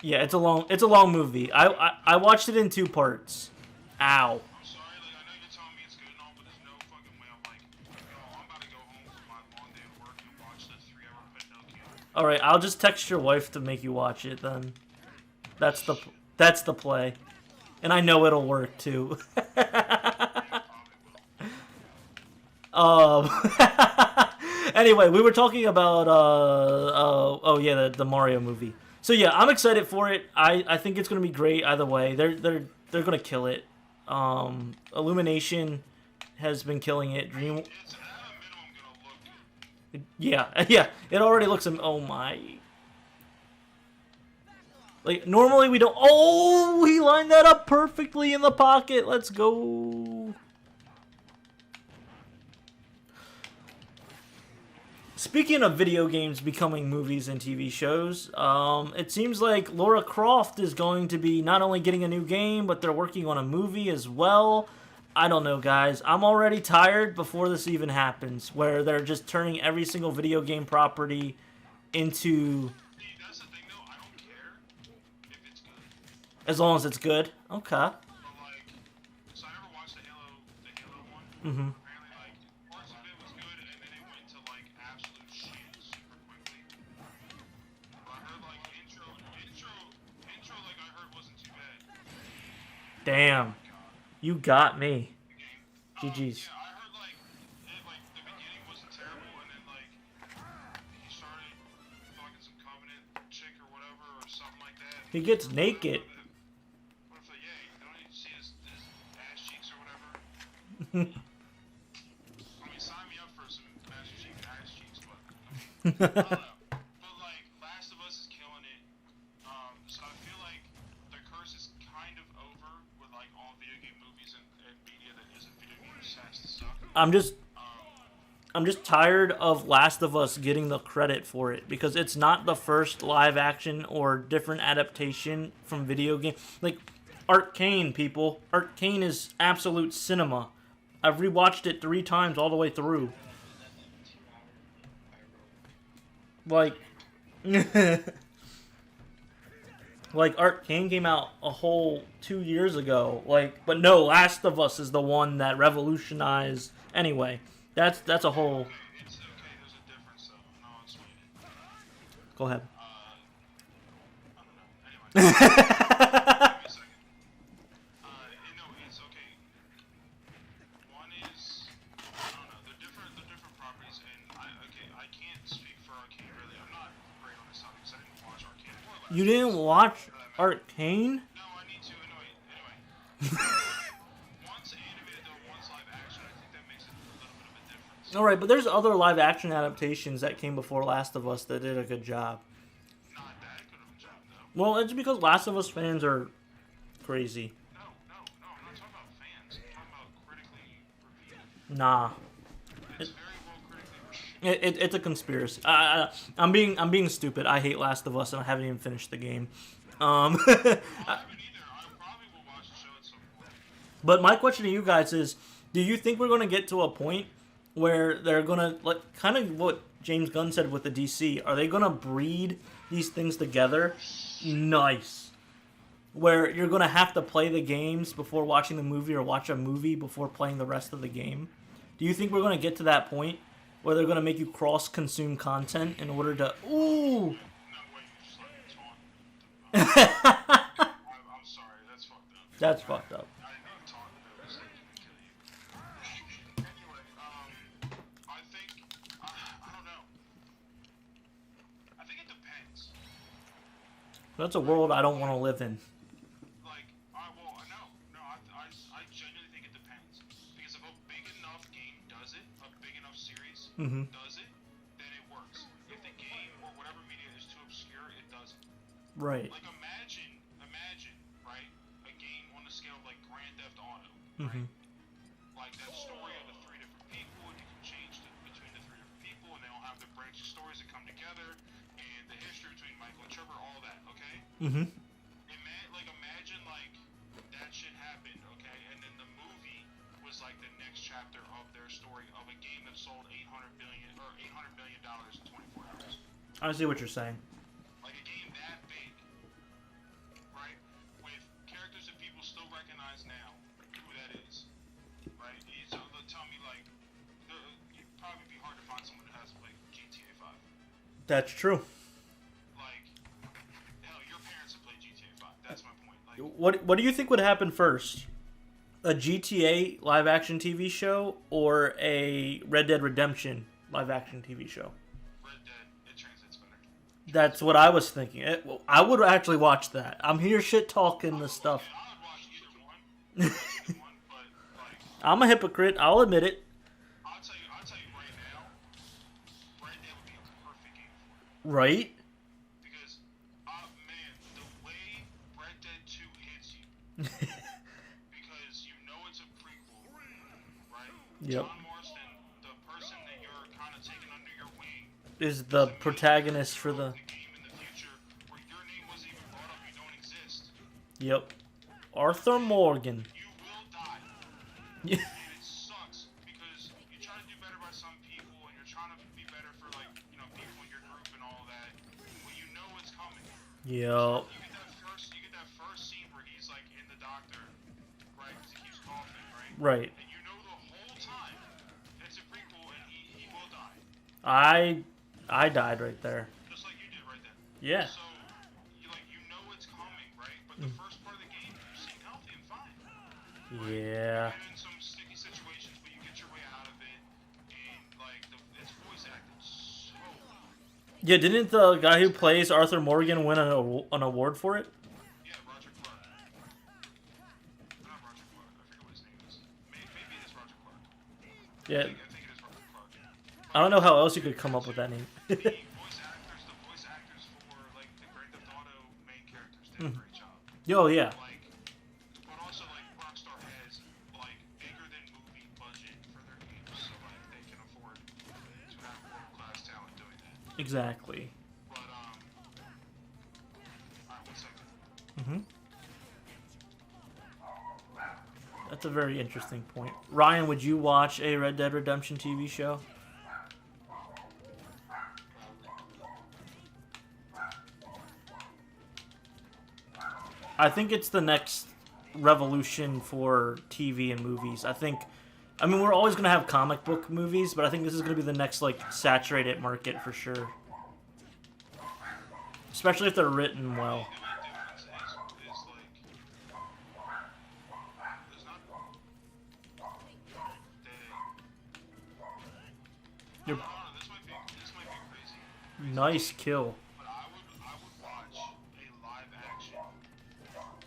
Yeah, it's a long movie. I watched it in 2 parts. Ow. I'm sorry, like, I know you're telling me it's good and all, but there's no fucking way I'm like, yo, I'm about to go home from my long day of work and watch the 3-hour Pinocchio. Alright, I'll just text your wife to make you watch it then. That's the play. And I know it'll work too. Anyway, we were talking about oh yeah, the Mario movie. So yeah, I'm excited for it. I think it's gonna be great either way. They're gonna kill it. Illumination has been killing it. Dream. It's at a minimum gonna look good. Yeah, yeah. It already looks. Oh my. Like normally we don't. Oh, he lined that up perfectly in the pocket. Let's go. Speaking of video games becoming movies and TV shows, it seems like Lara Croft is going to be not only getting a new game, but they're working on a movie as well. I don't know, guys. I'm already tired before this even happens, where they're just turning every single video game property into... See, that's the thing though, I don't care if it's good. As long as it's good. Okay. But like, so I never watched the Halo one. Mm-hmm. Apparently, like, parts of it was good, and then it went to like absolute shit super quickly. But I heard like intro, like I heard wasn't too bad. Damn. You got me. GG's. Yeah, I heard like the beginning wasn't terrible, and then like he started fucking some Covenant chick or whatever or something like that. He gets naked. What if yeah, you don't need to see his ass cheeks or whatever. I mean, sign me up for some ass cheeks, but I don't know. But like, Last of Us is killing it. So I feel like the curse is kind of over with like all video game movies and media that isn't video games has to suck. I'm just tired of Last of Us getting the credit for it because it's not the first live action or different adaptation from video game. Like Arcane, people. Arcane is absolute cinema. I've rewatched it 3 times all the way through. Like like Arcane came out a whole 2 years ago. Like, but no, Last of Us is the one that revolutionized. Anyway, that's a whole. It's okay. There's a difference though, and I'll explain it. Go ahead. I don't know. Anyway. Give me a second. No, it's okay. One is, I don't know. They're different properties, and I can't speak for Arcane really. I'm not great on this topic because I didn't watch Arcane. You didn't watch Arcane? No, I need to. Anyway. One's animated though, one's live action. I think that makes it a little bit of a difference. All right, but there's other live action adaptations that came before Last of Us that did a good job. Not that good of a job though. Well, it's because Last of Us fans are crazy. No, I'm not talking about fans. I'm talking about critically reviewed. Nah, It's very well critically reviewed. it's a conspiracy. I'm being stupid. I hate Last of Us, and I haven't even finished the game. I haven't either. I probably will watch the show at some point. But my question to you guys is, do you think we're going to get to a point where they're going to, like, kind of what James Gunn said with the DC, are they going to breed these things together? Nice. Where you're going to have to play the games before watching the movie or watch a movie before playing the rest of the game? Do you think we're going to get to that point where they're going to make you cross-consume content in order to... Ooh! No way, you just let me taunt. I'm sorry, that's fucked up. That's fucked up. I didn't even taunt the nose. I didn't kill you. Anyway, I think, I don't know. I think it depends. That's a world I don't want to live in. Like, I genuinely think it depends. Because if a big enough game does it, a big enough series does it, then it works. If the game or whatever media is too obscure, it doesn't. Right. Like imagine, right, a game on the scale of like Grand Theft Auto, right? Like that story of the 3 different people, and you can change between the 3 different people, and they all have their branching stories that come together, and the history between Michael and Trevor, all that, okay? Imagine like that shit happened, okay, and then the movie was like the next chapter of their story of a game that sold $800 million in 24 hours. I see what you're saying. Like a game that big, guys now who that is, right? So they'll tell me like, it'd probably be hard to find someone who hasn't played GTA 5. That's true. Like, hell, your parents have played GTA 5. That's my point. Like, What do you think would happen first? A GTA live action TV show or a Red Dead Redemption live action TV show? Red Dead, it translates better. That's what I was thinking. I would actually watch that. I'm here shit talking this stuff. I would watch either one. But like, I'm a hypocrite. I'll admit it. I'll tell you right now, Red Dead would be a perfect game for it. Right? Because, man, the way Red Dead 2 hits you, because you know it's a prequel, right? Yep. John Marston, the person that you're kind of taking under your wing, Is the protagonist for the... game in the future where your name wasn't even brought up, you don't exist. Yep. Arthur Morgan. You will die. Yeah. And it sucks because you try to do better by some people and you're trying to be better for like, you know, people in your group and all that. Well, you know it's coming. Yep. You get that first scene where he's like in the doctor, right? Because he keeps coughing, right? Right. And you know the whole time it's a prequel and he will die. I died right there. Just like you did right then. Yeah. So you know it's coming, right? But the first part of the game you seem healthy and fine. Yeah. You're in some sticky situations, but you get your way out of it, and like it's voice acted so well. Yeah, didn't the guy who plays Arthur Morgan win an award for it? Yeah, Roger Clark. Not Roger Clark. I forget what his name is. Maybe it is Roger Clark. Yeah. I think it is Roger Clark. I don't know how else you could come up with that name. The voice actors for like the Grand Theft Auto main characters did a great job. Yo, yeah. Like, but also like Rockstar has like bigger than movie budget for their games, so like they can afford to have world class talent doing that. Exactly. But alright, 1 second. Mm-hmm. That's a very interesting point. Ryan, would you watch a Red Dead Redemption TV show? I think it's the next revolution for TV and movies. I mean, we're always going to have comic book movies, but I think this is going to be the next, like, saturated market for sure. Especially if they're written well. You're... This might be crazy. Nice kill. But I would watch a live action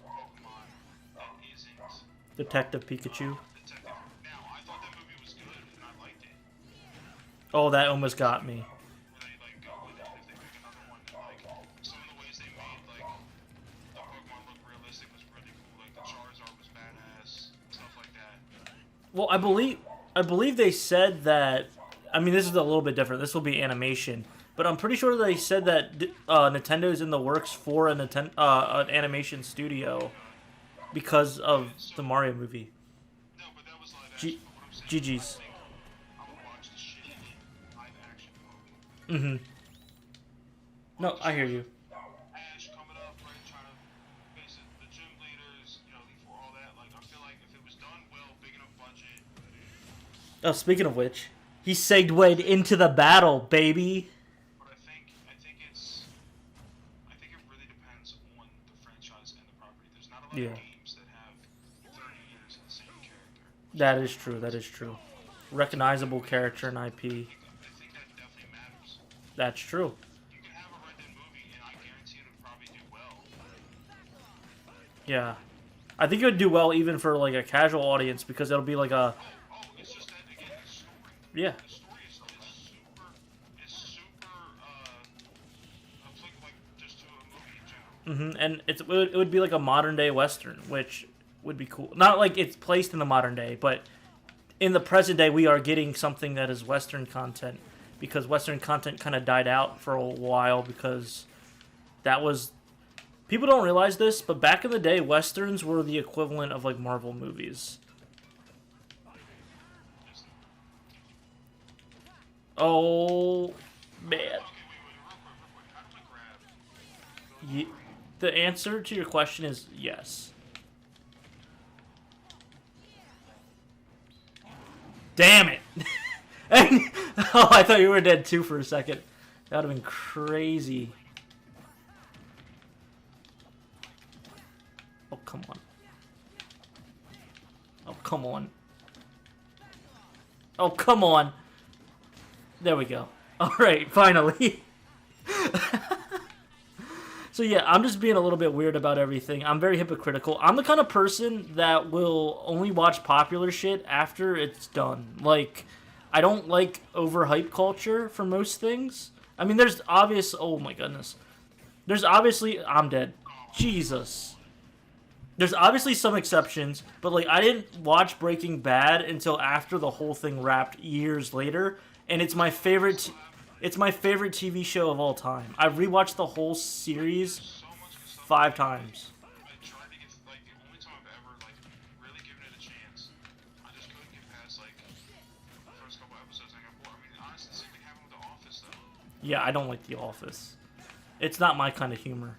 Pokemon that isn't Detective Pikachu. Detective. Now, I thought that movie was good and I liked it. Oh, that almost got me. Where they like go with it if they make another one and like some of the ways they made like the Pokemon look realistic was really cool. Like the Charizard was badass, stuff like that. Well, I believe they said that. I mean, this is a little bit different. This will be animation, but I'm pretty sure they said that Nintendo's in the works for an animation studio because of the Mario movie. No, but that was live action. But what I'm saying GG's. is, I would watch the shit in it, live action movie. Mm-hmm. No, I hear you. Ash coming up, right, trying to face the gym leaders, you know, for all that. Like, I feel like if it was done well, big enough budget. Oh, speaking of which, he segued into the battle, baby. But I think it really depends on the franchise and the property. There's not a lot Yeah. of games that have 30 years of the same character. That is true. That is true. Recognizable character and IP. I think that definitely matters. That's true. You can have a Red Dead movie, and I guarantee it'll probably do well. Yeah. I think it would do well even for like a casual audience because it'll be like a Oh, it's just that again, the story. yeah. The story is super applicable, like just to a movie in general. And it would be like a modern day Western, which would be cool. Not like it's placed in the modern day, but in the present day, we are getting something that is Western content because Western content kind of died out for a while because that was. People don't realize this, but back in the day, Westerns were the equivalent of like Marvel movies. Oh, man. Okay, wait, real quick. How do I grab? The answer to your question is yes. Damn it! Oh, I thought you were dead too for a second. That would have been crazy. Oh, come on. Oh, come on. Oh, come on. There we go. Alright, finally. So yeah, I'm just being a little bit weird about everything. I'm very hypocritical. I'm the kind of person that will only watch popular shit after it's done. Like, I don't like overhype culture for most things. I mean, there's obvious... Oh my goodness. There's obviously... I'm dead. Jesus. There's obviously some exceptions, but like I didn't watch Breaking Bad until after the whole thing wrapped years later, and it's my favorite... It's my favorite TV show of all time. I've rewatched the whole series 5 times. I tried to get, like, the only time I've ever, like, really given it a chance, I just couldn't get past, like, the first couple episodes I got bored. I mean, honestly, the same thing happened with The Office, though. Yeah, I don't like The Office. It's not my kind of humor.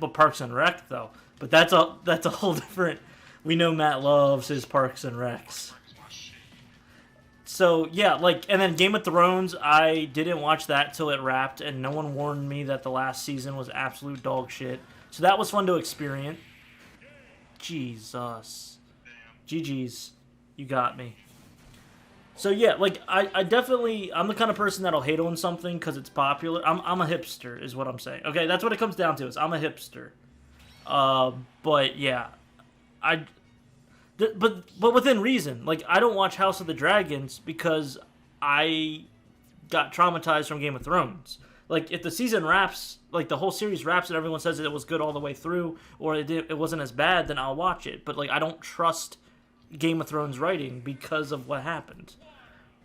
But Parks and Rec, though. But that's a whole different... We know Matt loves his Parks and Recs. So, yeah, like, and then Game of Thrones, I didn't watch that till it wrapped, and no one warned me that the last season was absolute dog shit. So that was fun to experience. Jesus. GG's. You got me. So, yeah, like, I definitely, I'm the kind of person that'll hate on something because it's popular. I'm a hipster, is what I'm saying. Okay, that's what it comes down to, is I'm a hipster. But, yeah, But within reason. Like, I don't watch House of the Dragons because I got traumatized from Game of Thrones. Like, if the season wraps, like, the whole series wraps and everyone says that it was good all the way through, or it wasn't as bad, then I'll watch it. But, like, I don't trust Game of Thrones writing because of what happened.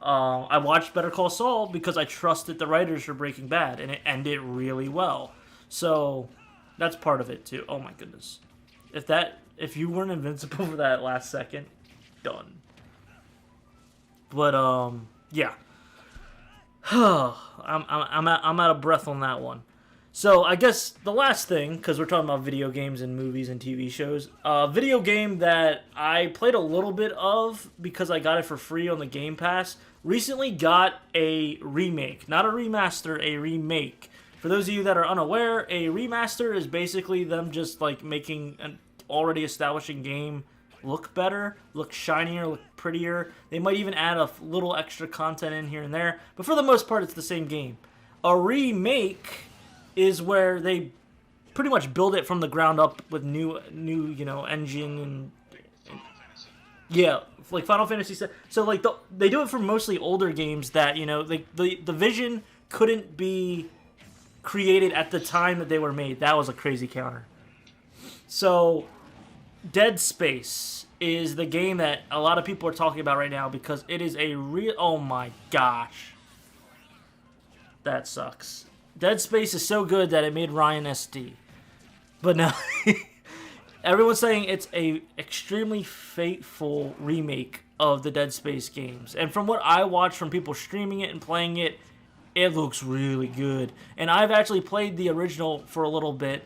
I watched Better Call Saul because I trusted the writers for Breaking Bad, and it ended really well. So, that's part of it, too. Oh, my goodness. If you weren't invincible for that last second, done. But yeah. I'm out of breath on that one. So I guess the last thing, because we're talking about video games and movies and TV shows, video game that I played a little bit of because I got it for free on the Game Pass, recently got a remake, not a remaster, a remake. For those of you that are unaware, a remaster is basically them just like making an already establishing game look better, look shinier, look prettier. They might even add a little extra content in here and there, but for the most part, it's the same game. A remake is where they pretty much build it from the ground up with new engine and yeah, like Final Fantasy. So like they do it for mostly older games that the vision couldn't be created at the time that they were made. That was a crazy counter. So, Dead Space is the game that a lot of people are talking about right now because it is a real... Oh my gosh. That sucks. Dead Space is so good that it made Ryan SD. But no. Everyone's saying it's a extremely faithful remake of the Dead Space games. And from what I watched from people streaming it and playing it, it looks really good. And I've actually played the original for a little bit.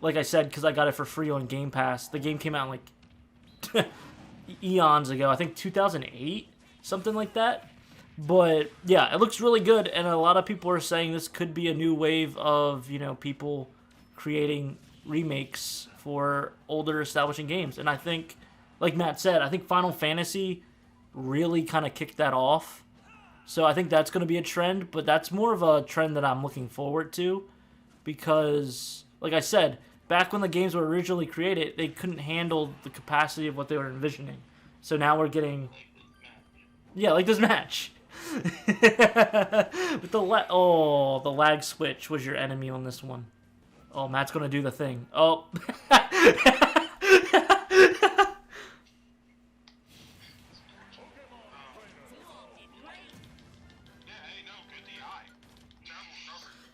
Like I said, because I got it for free on Game Pass. The game came out like eons ago. I think 2008, something like that. But yeah, it looks really good, and a lot of people are saying this could be a new wave of people creating remakes for older establishing games. And I think, like Matt said, I think Final Fantasy really kind of kicked that off. So I think that's going to be a trend, but that's more of a trend that I'm looking forward to because, like I said, back when the games were originally created, they couldn't handle the capacity of what they were envisioning. So now we're getting... Yeah, like this match. With the lag switch was your enemy on this one. Oh, Matt's going to do the thing. Oh.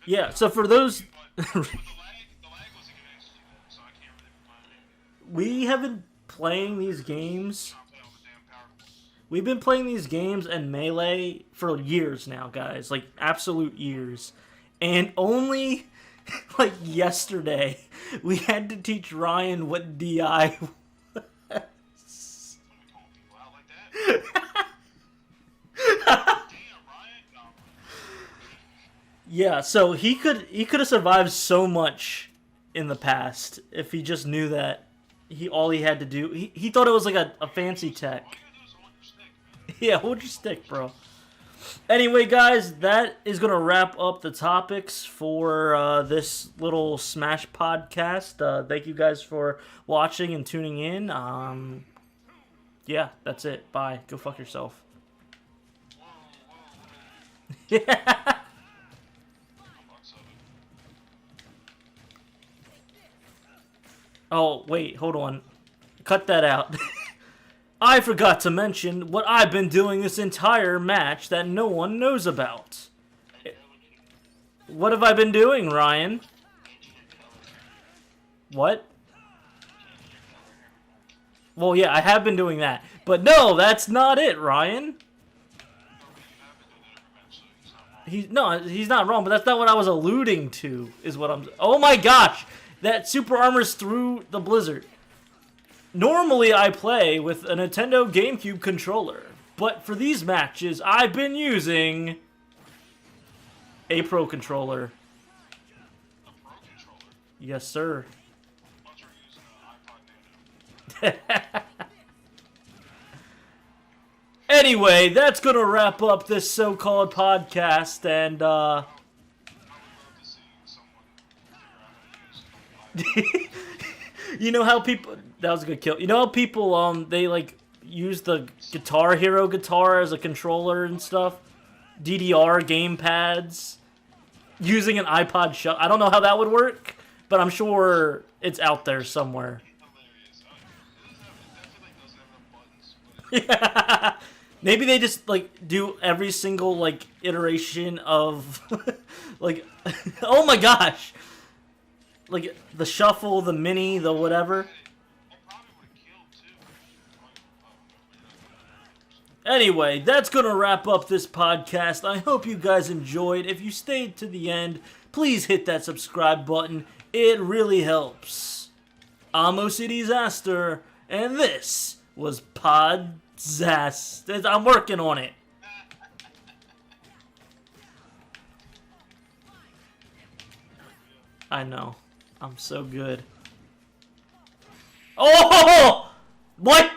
Yeah, so for those... We have been playing these games. We've been playing these games and Melee for years now, guys. Like, absolute years. And only, like, yesterday, we had to teach Ryan what DI was. Yeah, so he could have survived so much in the past if he just knew that all he had to do. He thought it was like a fancy tech. All you gotta do is hold your stick, man. Yeah, hold your stick, bro. Anyway, guys, that is going to wrap up the topics for this little Smash podcast. Thank you guys for watching and tuning in. Yeah, that's it. Bye. Go fuck yourself. Yeah. Bucks of it. Oh, wait, hold on. Cut that out. I forgot to mention what I've been doing this entire match that no one knows about. What have I been doing, Ryan? What? Well, yeah, I have been doing that. But no, that's not it, Ryan. He's not wrong, but that's not what I was alluding to, is what I'm... Oh my gosh! That Super Armor's through the blizzard. Normally, I play with a Nintendo GameCube controller, but for these matches, I've been using a Pro controller. A Pro controller? Yes, sir. I thought you were using an iPod Nano. Anyway, that's gonna wrap up this so-called podcast, and I would love to see someone figure out how to use an iPod. you know how people... That was a good kill. You know how people, they, like, use the Guitar Hero guitar as a controller and stuff? DDR game pads? Using an iPod Shuffle. I don't know how that would work, but I'm sure it's out there somewhere. Hilarious. It definitely doesn't have enough buttons. But Maybe they just, like, do every single, like, iteration of, like, oh my gosh! Like, the shuffle, the mini, the whatever. it probably would have killed too. Anyway, that's gonna wrap up this podcast. I hope you guys enjoyed. If you stayed to the end, please hit that subscribe button. It really helps. I'm OCDsaster, and this was PODsaster. I'm working on it. I know. I'm so good. Oh! What?